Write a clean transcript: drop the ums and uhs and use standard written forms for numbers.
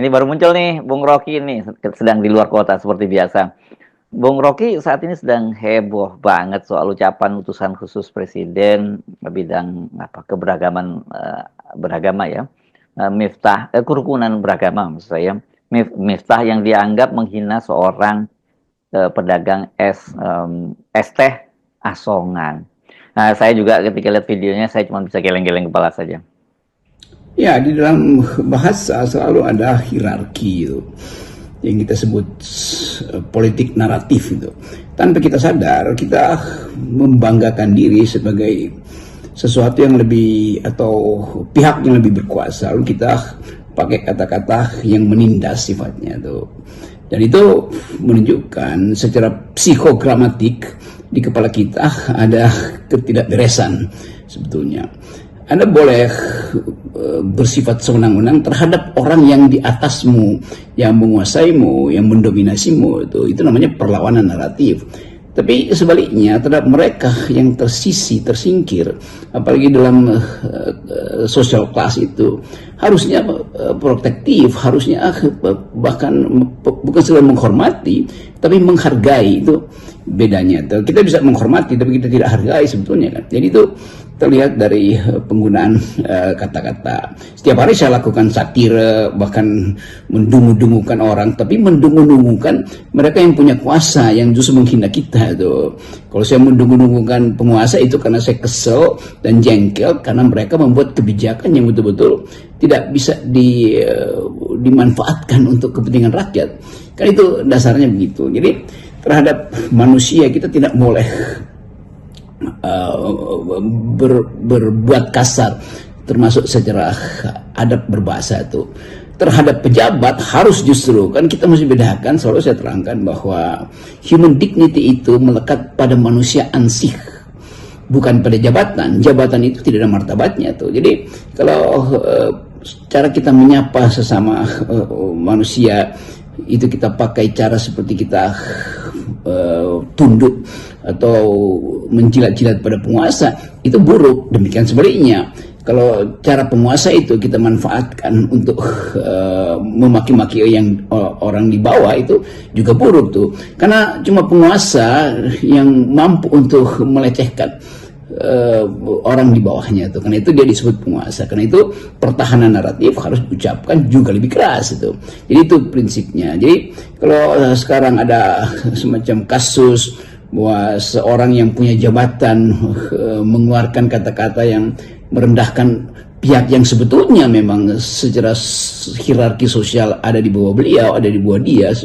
Ini baru muncul nih, Bung Rocky nih, sedang di luar kota seperti biasa. Bung Rocky saat ini sedang heboh banget soal ucapan utusan khusus Presiden bidang apa keberagaman beragama ya, kerukunan beragama maksud saya, Miftah yang dianggap menghina seorang pedagang es teh asongan. Nah, saya juga ketika lihat videonya saya cuma bisa geleng-geleng kepala saja. Ya, di dalam bahasa selalu ada hierarki itu, yang kita sebut politik naratif itu. Tanpa kita sadar, kita membanggakan diri sebagai sesuatu yang lebih atau pihak yang lebih berkuasa. Lalu kita pakai kata-kata yang menindas sifatnya itu. Dan itu menunjukkan secara psikogramatik di kepala kita ada ketidakberesan sebetulnya. Anda boleh bersifat sewenang-wenang terhadap orang yang di atasmu, yang menguasaimu, yang mendominasimu. Itu namanya perlawanan naratif. Tapi sebaliknya terhadap mereka yang tersisi, tersingkir, apalagi dalam social class itu, harusnya protektif, harusnya bahkan bukan sekedar menghormati, tapi menghargai. Itu bedanya. Kita bisa menghormati, tapi kita tidak hargai sebetulnya kan. Jadi itu terlihat dari penggunaan kata-kata. Setiap hari saya lakukan satire, bahkan mendungu-dungukan orang, tapi mendungu-dungukan mereka yang punya kuasa, yang justru menghina kita itu. Kalau saya mendungu-dungukan penguasa itu karena saya kesel dan jengkel karena mereka membuat kebijakan yang betul-betul tidak bisa dimanfaatkan untuk kepentingan rakyat. Kan itu dasarnya begitu. Jadi terhadap manusia kita tidak boleh berbuat kasar, termasuk secara adab berbahasa itu. Terhadap pejabat harus justru, kan kita mesti bedakan, selalu saya terangkan bahwa human dignity itu melekat pada manusia ansih, bukan pada jabatan. Jabatan itu tidak ada martabatnya tuh. Jadi kalau cara kita menyapa sesama manusia itu kita pakai cara seperti kita tunduk atau menjilat-jilat pada penguasa, itu buruk. Demikian sebaliknya, kalau cara penguasa itu kita manfaatkan untuk memaki-maki yang orang di bawah, itu juga buruk tuh. Karena cuma penguasa yang mampu untuk melecehkan orang di bawahnya tuh. Karena itu dia disebut penguasa. Karena itu pertahanan naratif harus diucapkan juga lebih keras itu. Jadi itu prinsipnya. Jadi kalau sekarang ada semacam kasus bahwa seorang yang punya jabatan mengeluarkan kata-kata yang merendahkan pihak yang sebetulnya memang secara hierarki sosial ada di bawah beliau, ada di bawah dia,